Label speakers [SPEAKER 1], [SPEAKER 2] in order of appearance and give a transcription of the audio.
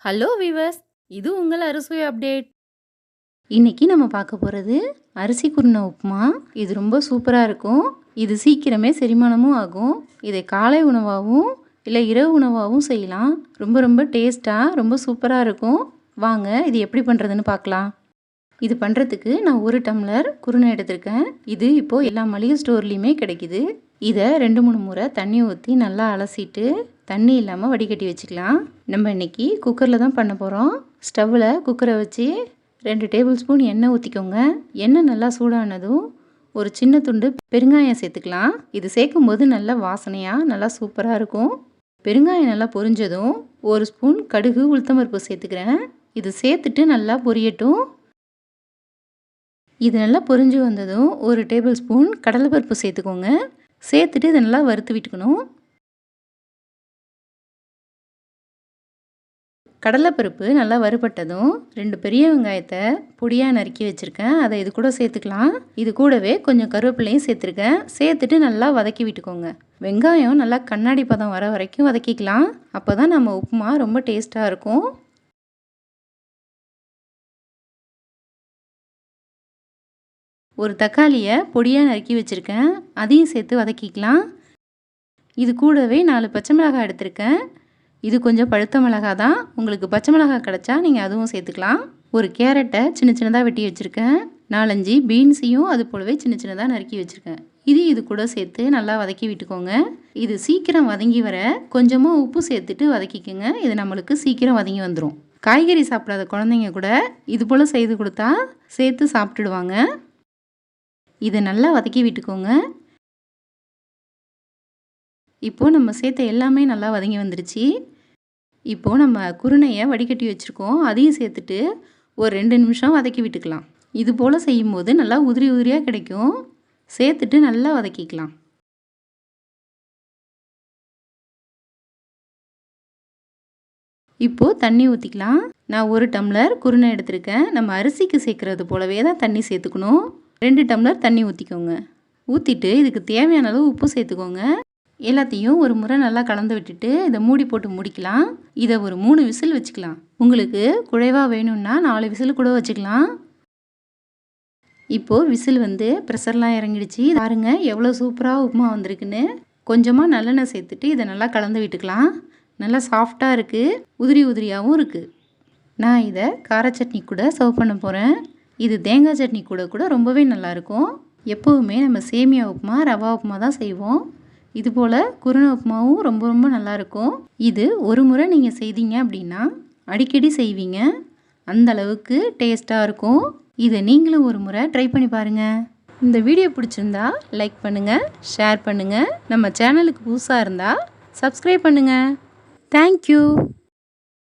[SPEAKER 1] Hello viewers, இது உங்கள் அறுசுவை அப்டேட். இன்னைக்கு நம்ம பார்க்க போகிறது அரிசி குருணை உப்புமா. இது ரொம்ப சூப்பராக இருக்கும். இது சீக்கிரமே செரிமானமும் ஆகும். இதை காலை உணவாகவும் இல்லை இரவு உணவாகவும் செய்யலாம். ரொம்ப ரொம்ப டேஸ்ட்டாக ரொம்ப சூப்பராக இருக்கும். வாங்க இது எப்படி பண்ணுறதுன்னு பார்க்கலாம். இது பண்ணுறதுக்கு நான் 1 டம்ளர் குருணை எடுத்திருக்கேன். இது இப்போது எல்லா மளிகை ஸ்டோர்லேயுமே கிடைக்குது. இதை 2-3 முறை தண்ணி ஊற்றி நல்லா அலசிட்டு தண்ணி இல்லாமல் வடிகட்டி வச்சுக்கலாம். நம்ம இன்றைக்கி குக்கரில் தான் பண்ண போகிறோம். ஸ்டவ்வில் குக்கரை வச்சு 2 டேபிள் ஸ்பூன் எண்ணெய் ஊற்றிக்கோங்க. எண்ணெய் நல்லா சூடானதும் ஒரு சின்ன துண்டு பெருங்காயம் சேர்த்துக்கலாம். இது சேர்க்கும் போது நல்லா வாசனையாக நல்லா சூப்பராக இருக்கும். பெருங்காயம் நல்லா பொரிஞ்சதும் 1 ஸ்பூன் கடுகு உளுத்தம்பருப்பு சேர்த்துக்கிறேன். இது சேர்த்துட்டு நல்லா பொரியட்டும். இது நல்லா பொரிஞ்சு வந்ததும் 1 டேபிள் ஸ்பூன் கடலைப்பருப்பு சேர்த்துக்கோங்க. சேர்த்துட்டு இதை நல்லா வறுத்து விட்டுக்கணும். கடலைப்பருப்பு நல்லா வறுபட்டதும் 2 பெரிய வெங்காயத்தை பொடியாக நறுக்கி வச்சுருக்கேன். அதை இது கூட சேர்த்துக்கலாம். இது கூடவே கொஞ்சம் கருவேப்பிலையும் சேர்த்துருக்கேன். சேர்த்துட்டு நல்லா வதக்கி விட்டுக்கோங்க. வெங்காயம் நல்லா கண்ணாடி பதம் வர வரைக்கும் வதக்கிக்கலாம். அப்போ தான் நம்ம உப்புமா ரொம்ப டேஸ்ட்டாக இருக்கும். ஒரு தக்காளியை பொடியாக நறுக்கி வச்சுருக்கேன். அதையும் சேர்த்து வதக்கிக்கலாம். இது கூடவே 4 பச்சை மிளகாய் எடுத்திருக்கேன். இது கொஞ்சம் பழுத்த மிளகாய் தான். உங்களுக்கு பச்சை மிளகாய் கிடச்சா நீங்கள் அதுவும் சேர்த்துக்கலாம். ஒரு கேரட்டை சின்ன சின்னதாக வெட்டி வச்சுருக்கேன். 4-5 பீன்ஸையும் அது போலவே சின்ன சின்னதாக நறுக்கி வச்சுருக்கேன். இது கூட சேர்த்து நல்லா வதக்கி விட்டுக்கோங்க. இது சீக்கிரம் வதங்கி வர கொஞ்சமாக உப்பு சேர்த்துட்டு வதக்கிக்கோங்க. இது நம்மளுக்கு சீக்கிரம் வதங்கி வந்துடும். காய்கறி சாப்பிடாத குழந்தைங்க கூட இது போல் செய்து கொடுத்தா சேர்த்து சாப்பிட்டுடுவாங்க. இதை நல்லா வதக்கி விட்டுக்கோங்க. இப்போது நம்ம சேர்த்த எல்லாமே நல்லா வதங்கி வந்துருச்சு. இப்போது நம்ம குருணையை வடிகட்டி வச்சுருக்கோம். அதையும் சேர்த்துட்டு ஒரு 2 நிமிஷம் வதக்கி விட்டுக்கலாம். இது போல் செய்யும்போது நல்லா உதிரி உதிரியாக கிடைக்கும். சேர்த்துட்டு நல்லா வதக்கிக்கலாம். இப்போது தண்ணி ஊற்றிக்கலாம். நான் 1 டம்ளர் குருணை எடுத்திருக்கேன். நம்ம அரிசிக்கு சேர்க்குறது போலவே தான் தண்ணி சேர்த்துக்கணும். 2 டம்ளர் தண்ணி ஊற்றிக்கோங்க. ஊற்றிட்டு இதுக்கு தேவையான அளவு உப்பு சேர்த்துக்கோங்க. எல்லாத்தையும் ஒரு முறை நல்லா கலந்து விட்டுட்டு இதை மூடி போட்டு முடிக்கலாம். இதை ஒரு 3 விசில் வச்சுக்கலாம். உங்களுக்கு குழைவாக வேணும்னா 4 விசில் கூட வச்சுக்கலாம். இப்போது விசில் வந்து ப்ரெஷர்லாம் இறங்கிடுச்சு. பாருங்கள் எவ்வளோ சூப்பராக உப்புமா வந்திருக்குன்னு. கொஞ்சமாக நல்லெண்ணெய் சேர்த்துட்டு இதை நல்லா கலந்து விட்டுக்கலாம். நல்லா சாஃப்டாக இருக்குது, உதிரி உதிரியாகவும் இருக்குது. நான் இதை கார சட்னி கூட சர்வ் பண்ண போகிறேன். இது தேங்காய் சட்னி கூட ரொம்பவே நல்லாயிருக்கும். எப்போவுமே நம்ம சேமியா உப்புமா ரவா உப்புமா தான் செய்வோம். இதுபோல் குருணை உப்புமாவும் ரொம்ப ரொம்ப நல்லாயிருக்கும். இது ஒரு முறை நீங்கள் செய்தீங்க அப்படின்னா அடிக்கடி செய்வீங்க. அந்த அளவுக்கு டேஸ்ட்டாக இருக்கும். இதை நீங்களும் ஒரு முறை ட்ரை பண்ணி பாருங்கள். இந்த வீடியோ பிடிச்சிருந்தா லைக் பண்ணுங்கள், ஷேர் பண்ணுங்கள். நம்ம சேனலுக்கு புதுசாக இருந்தால் சப்ஸ்கிரைப் பண்ணுங்கள். தேங்க்யூ.